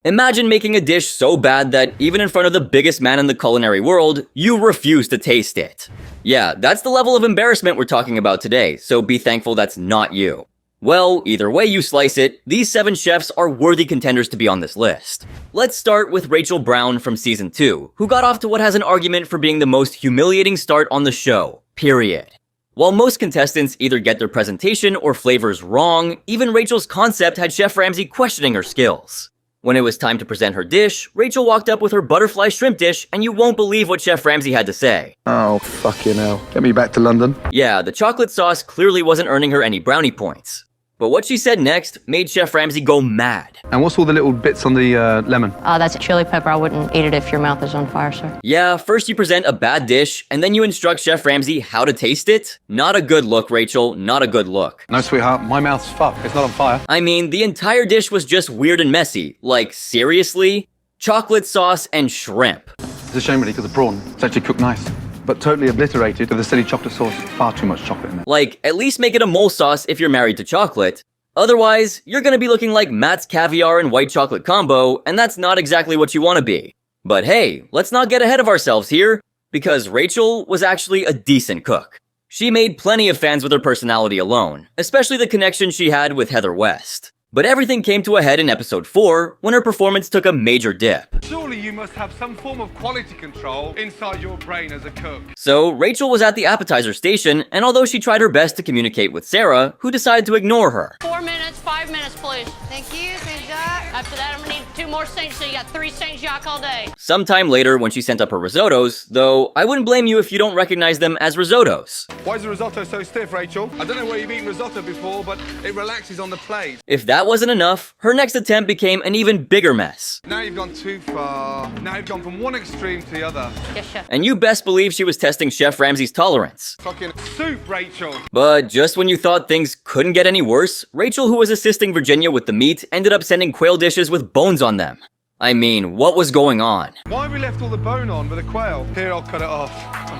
Imagine making a dish so bad that even in front of the biggest man in the culinary world, you refuse to taste it. Yeah, that's the level of embarrassment we're talking about today, so be thankful that's not you. Well, either way you slice it, these 7 chefs are worthy contenders to be on this list. Let's start with Rachel Brown from season 2, who got off to what has an argument for being the most humiliating start on the show, period. While most contestants either get their presentation or flavors wrong, even Rachel's concept had Chef Ramsay questioning her skills. When it was time to present her dish, Rachel walked up with her butterfly shrimp dish, and you won't believe what Chef Ramsay had to say. Oh, fucking hell. Get me back to London. Yeah, the chocolate sauce clearly wasn't earning her any brownie points. But what she said next made Chef Ramsay go mad. And what's all the little bits on the lemon? That's chili pepper. I wouldn't eat it if your mouth is on fire, sir. Yeah, first you present a bad dish, and then you instruct Chef Ramsay how to taste it? Not a good look, Rachel, not a good look. No, sweetheart, my mouth's fucked. It's not on fire. I mean, the entire dish was just weird and messy. Like, seriously? Chocolate sauce and shrimp. It's a shame really, because the prawn, it's actually cooked nice. But totally obliterated with the silly chocolate sauce. Far too much chocolate in there. Like, at least make it a mole sauce if you're married to chocolate. Otherwise, you're gonna be looking like Matt's caviar and white chocolate combo, and that's not exactly what you wanna be. But hey, let's not get ahead of ourselves here, because Rachel was actually a decent cook. She made plenty of fans with her personality alone, especially the connection she had with Heather West. But everything came to a head in episode 4, when her performance took a major dip. Surely you must have some form of quality control inside your brain as a cook. So Rachel was at the appetizer station, and although she tried her best to communicate with Sarah, who decided to ignore her. 4 minutes, 5 minutes, please. Thank you, Saint Jacques. After that, I'm gonna need 2 more Saints, so you got 3 Saint Jacques all day. Sometime later when she sent up her risottos, though I wouldn't blame you if you don't recognize them as risottos. Why is the risotto so stiff, Rachel? I don't know where you've eaten risotto before, but it relaxes on the plate. If that wasn't enough, her next attempt became an even bigger mess. Now you've gone too far. Now you've gone from one extreme to the other. Yes, chef. And you best believe she was testing Chef Ramsay's tolerance. Fucking soup, Rachel. But just when you thought things couldn't get any worse, Rachel, who was assisting Virginia with the meat, ended up sending quail dishes with bones on them. I mean, what was going on? Why have we left all the bone on with the quail? Here, I'll cut it off.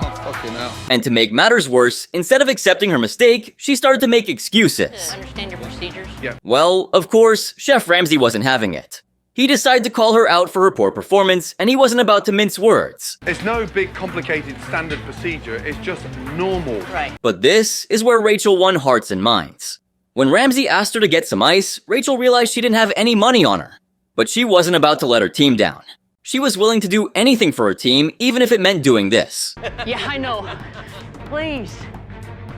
Oh, fucking hell. And to make matters worse, instead of accepting her mistake, she started to make excuses. Understand your procedures? Yeah. Well, of course, Chef Ramsay wasn't having it. He decided to call her out for her poor performance, and he wasn't about to mince words. It's no big, complicated standard procedure. It's just normal. Right. But this is where Rachel won hearts and minds. When Ramsay asked her to get some ice, Rachel realized she didn't have any money on her. But she wasn't about to let her team down. She was willing to do anything for her team, even if it meant doing this. Yeah, I know. Please.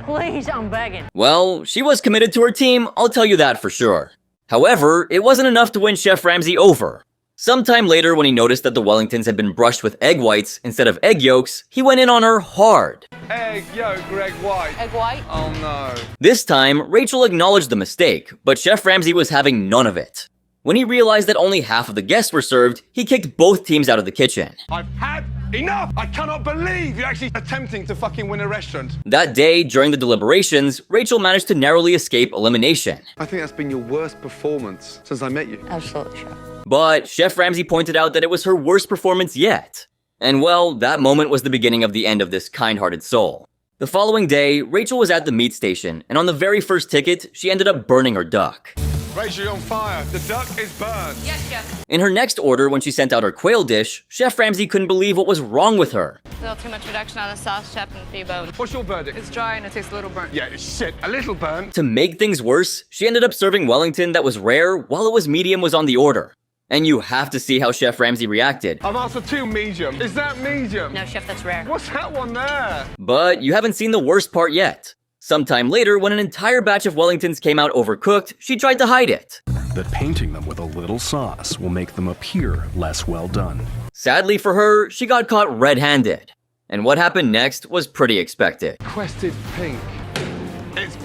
Please, I'm begging. Well, she was committed to her team, I'll tell you that for sure. However, it wasn't enough to win Chef Ramsay over. Sometime later, when he noticed that the Wellingtons had been brushed with egg whites instead of egg yolks, he went in on her hard. Egg yolk or egg white? Egg white? Oh, no. This time, Rachel acknowledged the mistake, but Chef Ramsay was having none of it. When he realized that only half of the guests were served, he kicked both teams out of the kitchen. I've had enough! I cannot believe you're actually attempting to fucking win a restaurant. That day, during the deliberations, Rachel managed to narrowly escape elimination. I think that's been your worst performance since I met you. Absolutely, chef. But Chef Ramsay pointed out that it was her worst performance yet. And well, that moment was the beginning of the end of this kind-hearted soul. The following day, Rachel was at the meat station, and on the very first ticket, she ended up burning her duck. Rachel, you're on fire. The duck is burned. Yes, chef. In her next order, when she sent out her quail dish, Chef Ramsay couldn't believe what was wrong with her. A little too much reduction on the sauce, chef, and debone. What's your verdict? It's dry and it tastes a little burnt. Yeah, it's shit. A little burnt. To make things worse, she ended up serving Wellington that was rare while it was medium was on the order. And you have to see how Chef Ramsay reacted. I've asked for 2 medium. Is that medium? No, chef, that's rare. What's that one there? But you haven't seen the worst part yet. Sometime later, when an entire batch of Wellingtons came out overcooked, she tried to hide it. That painting them with a little sauce will make them appear less well done. Sadly for her, she got caught red-handed. And what happened next was pretty expected. Quested pink. It's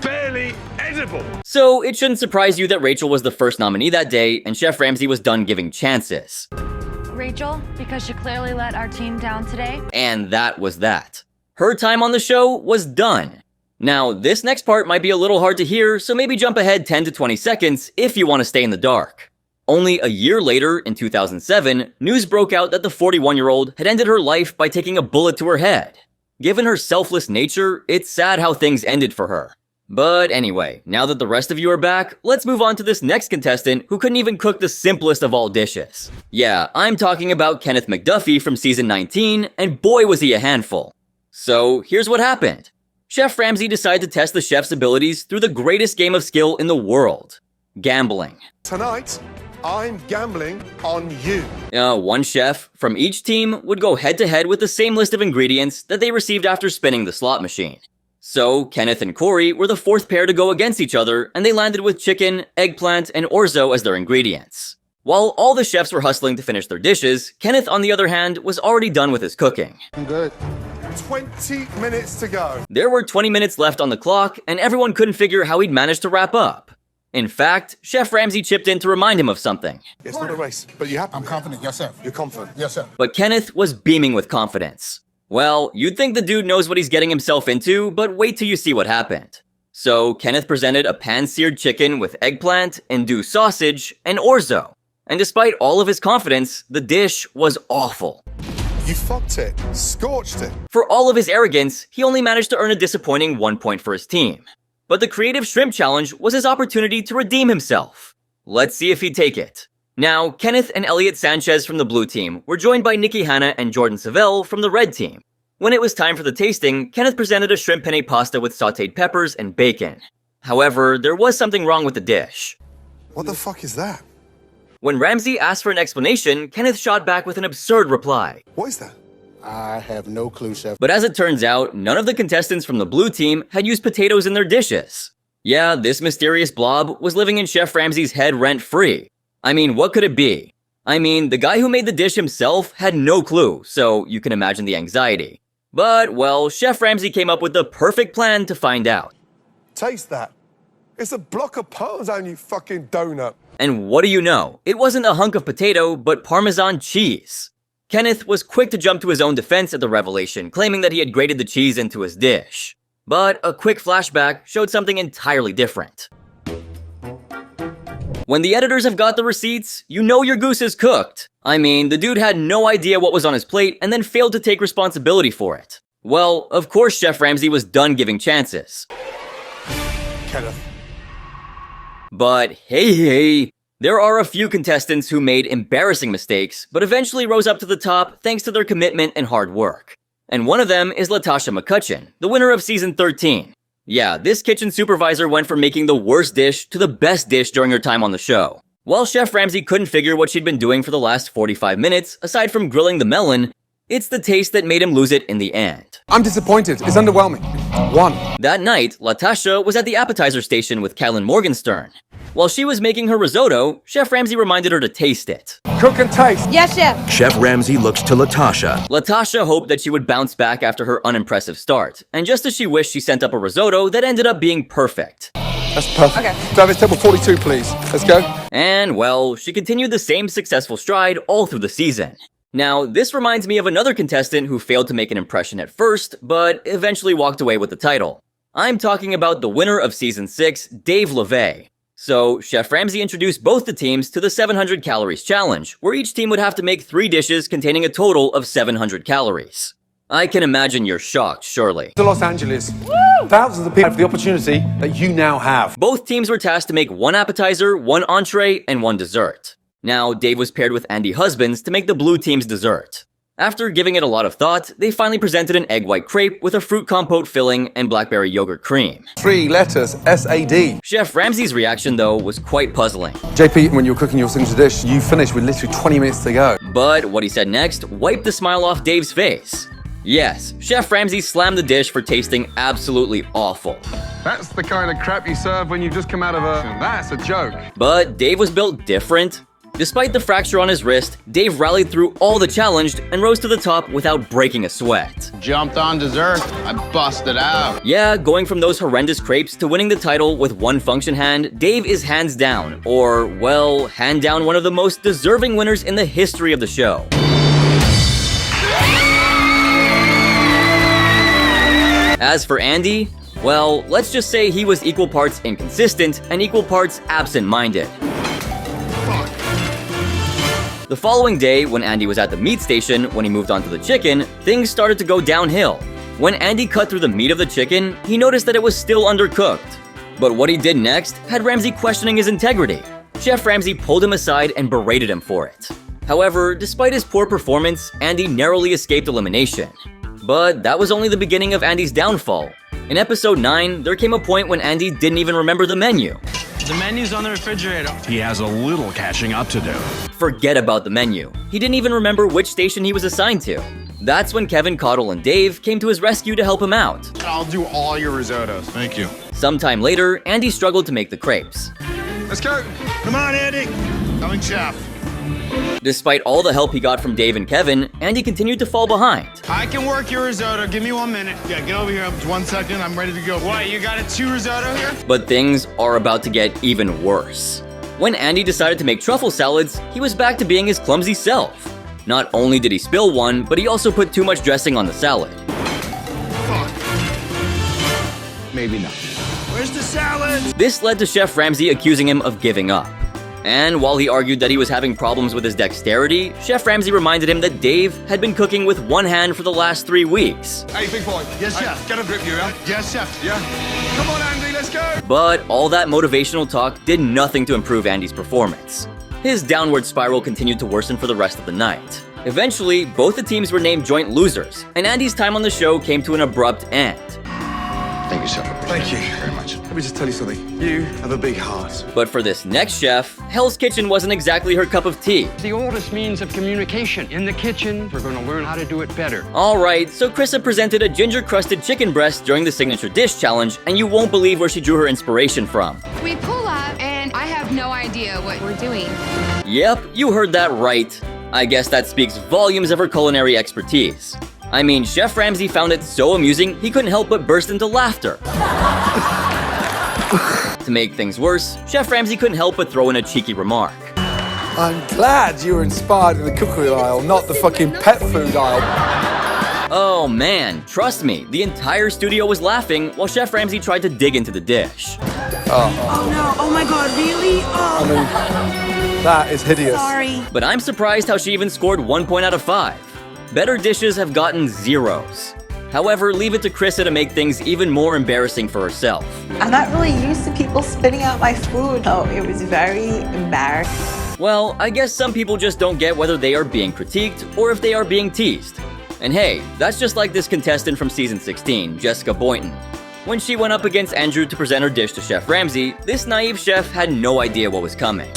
barely edible. So it shouldn't surprise you that Rachel was the first nominee that day, and Chef Ramsay was done giving chances. Rachel, because you clearly let our team down today. And that was that. Her time on the show was done. Now, this next part might be a little hard to hear, so maybe jump ahead 10 to 20 seconds if you want to stay in the dark. Only a year later, in 2007, news broke out that the 41-year-old had ended her life by taking a bullet to her head. Given her selfless nature, it's sad how things ended for her. But anyway, now that the rest of you are back, let's move on to this next contestant who couldn't even cook the simplest of all dishes. Yeah, I'm talking about Kenneth McDuffie from season 19, and boy was he a handful. So here's what happened. Chef Ramsay decided to test the chef's abilities through the greatest game of skill in the world: gambling. Tonight, I'm gambling on you. One chef from each team would go head-to-head with the same list of ingredients that they received after spinning the slot machine. So, Kenneth and Corey were the fourth pair to go against each other, and they landed with chicken, eggplant, and orzo as their ingredients. While all the chefs were hustling to finish their dishes, Kenneth, on the other hand, was already done with his cooking. I'm good. 20 minutes to go. There were 20 minutes left on the clock, and everyone couldn't figure how he'd managed to wrap up. In fact, Chef Ramsay chipped in to remind him of something. It's not a race, but you happy? I'm confident, yes sir. You're confident? Yes sir. But Kenneth was beaming with confidence. Well, you'd think the dude knows what he's getting himself into, but wait till you see what happened. So, Kenneth presented a pan-seared chicken with eggplant, andouille sausage, and orzo. And despite all of his confidence, the dish was awful. You fucked it. Scorched it. For all of his arrogance, he only managed to earn a disappointing 1 point for his team. But the Creative Shrimp Challenge was his opportunity to redeem himself. Let's see if he'd take it. Now, Kenneth and Elliot Sanchez from the blue team were joined by Nikki Hanna and Jordan Savell from the red team. When it was time for the tasting, Kenneth presented a shrimp penne pasta with sautéed peppers and bacon. However, there was something wrong with the dish. What the fuck is that? When Ramsay asked for an explanation, Kenneth shot back with an absurd reply. What is that? I have no clue, chef. But as it turns out, none of the contestants from the blue team had used potatoes in their dishes. Yeah, this mysterious blob was living in Chef Ramsay's head rent-free. I mean, what could it be? I mean, the guy who made the dish himself had no clue, so you can imagine the anxiety. But, well, Chef Ramsay came up with the perfect plan to find out. Taste that. It's a block of Parmesan, you fucking donut. And what do you know? It wasn't a hunk of potato, but Parmesan cheese. Kenneth was quick to jump to his own defense at the revelation, claiming that he had grated the cheese into his dish. But a quick flashback showed something entirely different. When the editors have got the receipts, you know your goose is cooked. I mean, the dude had no idea what was on his plate and then failed to take responsibility for it. Well, of course Chef Ramsay was done giving chances. Kenneth. But hey, there are a few contestants who made embarrassing mistakes, but eventually rose up to the top thanks to their commitment and hard work. And one of them is Latasha McCutcheon, the winner of season 13. Yeah, this kitchen supervisor went from making the worst dish to the best dish during her time on the show. While Chef Ramsay couldn't figure what she'd been doing for the last 45 minutes, aside from grilling the melon, it's the taste that made him lose it in the end. I'm disappointed. It's underwhelming. 1. That night, Latasha was at the appetizer station with Kylan Morgenstern. While she was making her risotto, Chef Ramsay reminded her to taste it. Cook and taste. Yes, chef. Chef Ramsay looks to Latasha. Latasha hoped that she would bounce back after her unimpressive start, and just as she wished, she sent up a risotto that ended up being perfect. That's perfect. Okay. Service table 42, please. Let's go. And, well, she continued the same successful stride all through the season. Now, this reminds me of another contestant who failed to make an impression at first, but eventually walked away with the title. I'm talking about the winner of Season 6, Dave LeVay. So, Chef Ramsay introduced both the teams to the 700 Calories Challenge, where each team would have to make 3 dishes containing a total of 700 calories. I can imagine you're shocked, surely. To Los Angeles. Woo! Thousands of people have the opportunity that you now have. Both teams were tasked to make 1 appetizer, 1 entree, and 1 dessert. Now, Dave was paired with Andy Husbands to make the blue team's dessert. After giving it a lot of thought, they finally presented an egg white crepe with a fruit compote filling and blackberry yogurt cream. 3 letters, S-A-D. Chef Ramsay's reaction, though, was quite puzzling. JP, when you were cooking your signature dish, you finished with literally 20 minutes to go. But what he said next wiped the smile off Dave's face. Yes, Chef Ramsay slammed the dish for tasting absolutely awful. That's the kind of crap you serve when you've just come out of a... That's a joke. But Dave was built different. Despite the fracture on his wrist, Dave rallied through all the challenged and rose to the top without breaking a sweat. Jumped on dessert, I busted out. Yeah, going from those horrendous crepes to winning the title with 1 function hand, Dave is hands down, or, well, hand down one of the most deserving winners in the history of the show. As for Andy, well, let's just say he was equal parts inconsistent and equal parts absent-minded. The following day, when Andy was at the meat station when he moved on to the chicken, things started to go downhill. When Andy cut through the meat of the chicken, he noticed that it was still undercooked. But what he did next had Ramsay questioning his integrity. Chef Ramsay pulled him aside and berated him for it. However, despite his poor performance, Andy narrowly escaped elimination. But that was only the beginning of Andy's downfall. In episode 9, there came a point when Andy didn't even remember the menu. The menu's on the refrigerator. He has a little catching up to do. Forget about the menu. He didn't even remember which station he was assigned to. That's when Kevin, Cottle, and Dave came to his rescue to help him out. I'll do all your risottos. Thank you. Sometime later, Andy struggled to make the crepes. Let's go. Come on, Andy. Coming, chef. Despite all the help he got from Dave and Kevin, Andy continued to fall behind. I can work your risotto. Give me 1 minute. Yeah, get over here. 1 second. I'm ready to go. What, you got a 2 risotto here? But things are about to get even worse. When Andy decided to make truffle salads, he was back to being his clumsy self. Not only did he spill one, but he also put too much dressing on the salad. Fuck. Maybe not. Where's the salad? This led to Chef Ramsay accusing him of giving up. And while he argued that he was having problems with his dexterity, Chef Ramsay reminded him that Dave had been cooking with one hand for the last 3 weeks. Hey, big boy. Yes, Hey, chef. Get a grip, you, yeah? Yes, chef. Yeah. Come on, Andy, let's go. But all that motivational talk did nothing to improve Andy's performance. His downward spiral continued to worsen for the rest of the night. Eventually, both the teams were named joint losers, and Andy's time on the show came to an abrupt end. Thank you, chef. Thank you very much. Let me just tell you something. You have a big heart. But for this next chef, Hell's Kitchen wasn't exactly her cup of tea. The oldest means of communication. In the kitchen, we're going to learn how to do it better. Alright, so Krissa presented a ginger-crusted chicken breast during the Signature Dish Challenge, and you won't believe where she drew her inspiration from. We pull up, and I have no idea what we're doing. Yep, you heard that right. I guess that speaks volumes of her culinary expertise. I mean, Chef Ramsay found it so amusing, he couldn't help but burst into laughter. To make things worse, Chef Ramsay couldn't help but throw in a cheeky remark. I'm glad you were inspired in the cookery aisle, not the fucking pet food aisle. Oh man, trust me, the entire studio was laughing while Chef Ramsay tried to dig into the dish. Oh no, oh my god, really? Oh. I mean, that is hideous. Sorry. But I'm surprised how she even scored 1 point out of 5. Better dishes have gotten 0s. However, leave it to Krissa to make things even more embarrassing for herself. I'm not really used to people spitting out my food. Oh, it was very embarrassing. Well, I guess some people just don't get whether they are being critiqued or if they are being teased. And hey, that's just like this contestant from season 16, Jessica Boynton. When she went up against Andrew to present her dish to Chef Ramsay, this naive chef had no idea what was coming.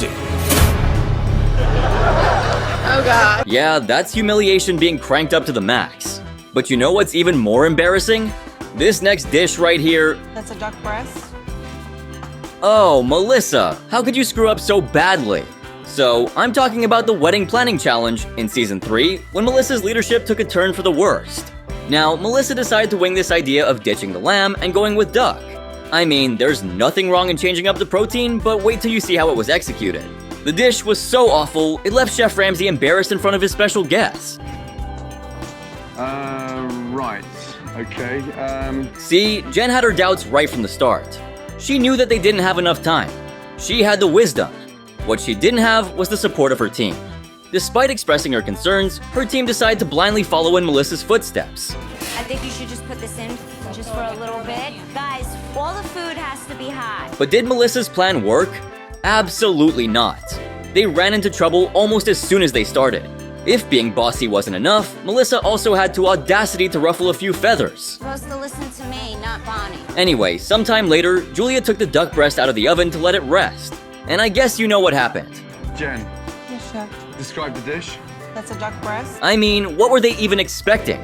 Oh god. Yeah, that's humiliation being cranked up to the max. But you know what's even more embarrassing? This next dish right here. That's a duck breast. Oh, Melissa, how could you screw up so badly? So, I'm talking about the wedding planning challenge in season 3, when Melissa's leadership took a turn for the worst. Now, Melissa decided to wing this idea of ditching the lamb and going with duck. I mean, there's nothing wrong in changing up the protein, but wait till you see how it was executed. The dish was so awful, it left Chef Ramsay embarrassed in front of his special guests. Right. Okay, See, Jen had her doubts right from the start. She knew that they didn't have enough time. She had the wisdom. What she didn't have was the support of her team. Despite expressing her concerns, her team decided to blindly follow in Melissa's footsteps. I think you should just put this in just for a little bit. Guys, all the food has to be hot. But did Melissa's plan work? Absolutely not. They ran into trouble almost as soon as they started. If being bossy wasn't enough, Melissa also had the audacity to ruffle a few feathers. You're supposed to listen to me, not Bonnie. Anyway, sometime later, Julia took the duck breast out of the oven to let it rest. And I guess you know what happened. Jen, Yes, chef. describe the dish. That's a duck breast. I mean, what were they even expecting?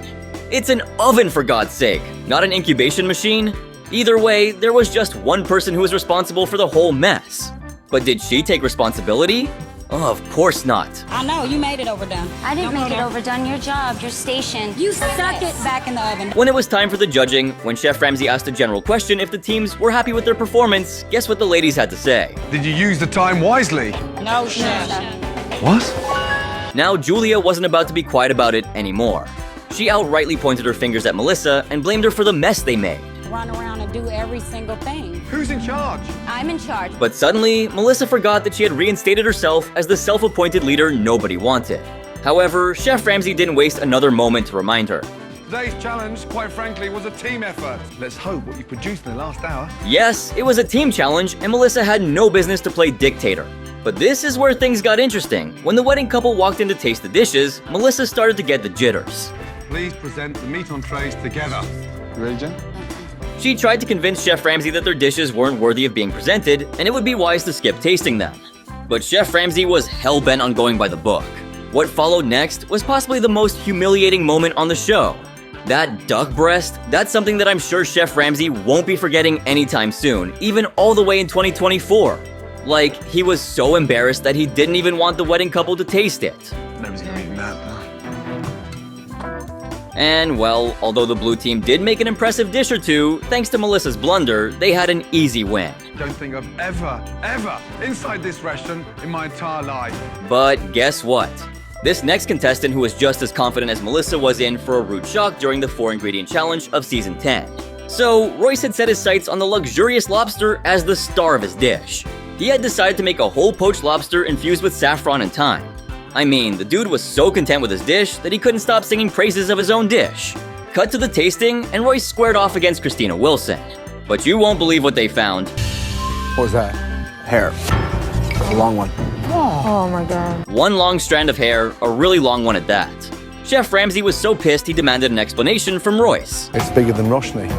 It's an oven, for God's sake, not an incubation machine. Either way, there was just one person who was responsible for the whole mess. But did she take responsibility? Oh, of course not. I know, you made it overdone. I didn't make it overdone. Your job, your station. You stuck it back in the oven. When it was time for the judging, when Chef Ramsay asked a general question if the teams were happy with their performance, guess what the ladies had to say? Did you use the time wisely? No, chef. What? Now, Julia wasn't about to be quiet about it anymore. She outrightly pointed her fingers at Melissa and blamed her for the mess they made. Run around and do every single thing. Who's in charge? I'm in charge. But suddenly, Melissa forgot that she had reinstated herself as the self-appointed leader nobody wanted. However, Chef Ramsay didn't waste another moment to remind her. Today's challenge, quite frankly, was a team effort. Let's hope what you produced in the last hour. Yes, it was a team challenge, and Melissa had no business to play dictator. But this is where things got interesting. When the wedding couple walked in to taste the dishes, Melissa started to get the jitters. Please present the meat on trays together. You ready, Jen? She tried to convince Chef Ramsay that their dishes weren't worthy of being presented, and it would be wise to skip tasting them. But Chef Ramsay was hell-bent on going by the book. What followed next was possibly the most humiliating moment on the show. That duck breast, that's something that I'm sure Chef Ramsay won't be forgetting anytime soon, even all the way in 2024. Like, he was so embarrassed that he didn't even want the wedding couple to taste it. Nobody's gonna eat that. And well, although the blue team did make an impressive dish or two, thanks to Melissa's blunder, they had an easy win. Don't think I've ever inside this restaurant in my entire life. But guess what? This next contestant, who was just as confident as Melissa, was in for a rude shock during the 4-ingredient challenge of season 10. So, Royce had set his sights on the luxurious lobster as the star of his dish. He had decided to make a whole poached lobster infused with saffron and thyme. I mean, the dude was so content with his dish that he couldn't stop singing praises of his own dish. Cut to the tasting, and Royce squared off against Christina Wilson. But you won't believe what they found. What was that? Hair. A long one. Oh my god. One long strand of hair, a really long one at that. Chef Ramsay was so pissed he demanded an explanation from Royce. It's bigger than Roshni.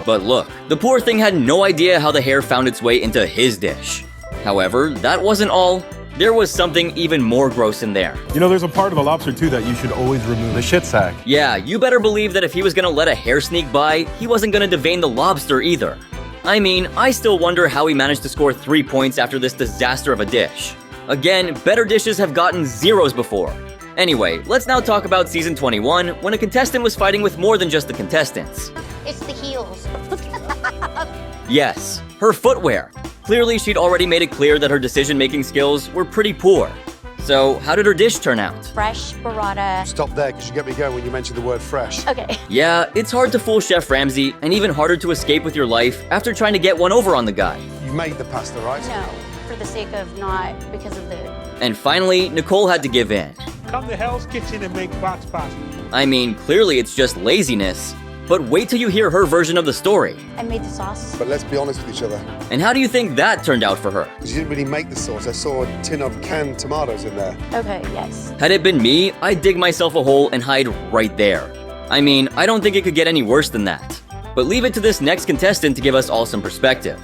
But look, the poor thing had no idea how the hair found its way into his dish. However, that wasn't all. There was something even more gross in there. You know, there's a part of the lobster too that you should always remove. The shit sack. Yeah, you better believe that if he was gonna let a hair sneak by, he wasn't gonna devein the lobster either. I mean, I still wonder how he managed to score 3 points after this disaster of a dish. Again, better dishes have gotten zeros before. Anyway, let's now talk about season 21, when a contestant was fighting with more than just the contestants. It's the heels. Yes, her footwear. Clearly, she'd already made it clear that her decision-making skills were pretty poor. So, how did her dish turn out? Fresh burrata. Stop there, because you get me going when you mention the word fresh. Okay. Yeah, it's hard to fool Chef Ramsay, and even harder to escape with your life after trying to get one over on the guy. You made the pasta, right? No, for the sake of not because of the... And finally, Nicole had to give in. Come to Hell's Kitchen and make box pasta. I mean, clearly it's just laziness. But wait till you hear her version of the story. I made the sauce. But let's be honest with each other. And how do you think that turned out for her? Because you didn't really make the sauce. I saw a tin of canned tomatoes in there. Okay, yes. Had it been me, I'd dig myself a hole and hide right there. I mean, I don't think it could get any worse than that. But leave it to this next contestant to give us all some perspective.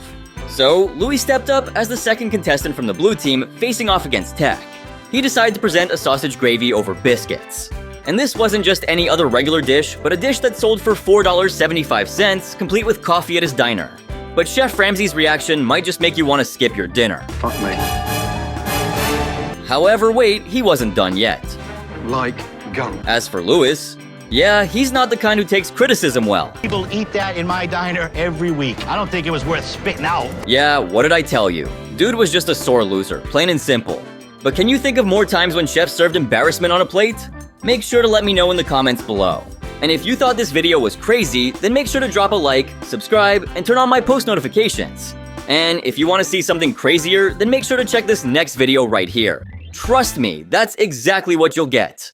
So, Louis stepped up as the second contestant from the blue team, facing off against Tech. He decided to present a sausage gravy over biscuits. And this wasn't just any other regular dish, but a dish that sold for $4.75, complete with coffee at his diner. But Chef Ramsay's reaction might just make you want to skip your dinner. Fuck me. However, wait, he wasn't done yet. Like gun. As for Louis, yeah, he's not the kind who takes criticism well. People eat that in my diner every week. I don't think it was worth spitting out. Yeah, what did I tell you? Dude was just a sore loser, plain and simple. But can you think of more times when chefs served embarrassment on a plate? Make sure to let me know in the comments below. And if you thought this video was crazy, then make sure to drop a like, subscribe, and turn on my post notifications. And if you want to see something crazier, then make sure to check this next video right here. Trust me, that's exactly what you'll get.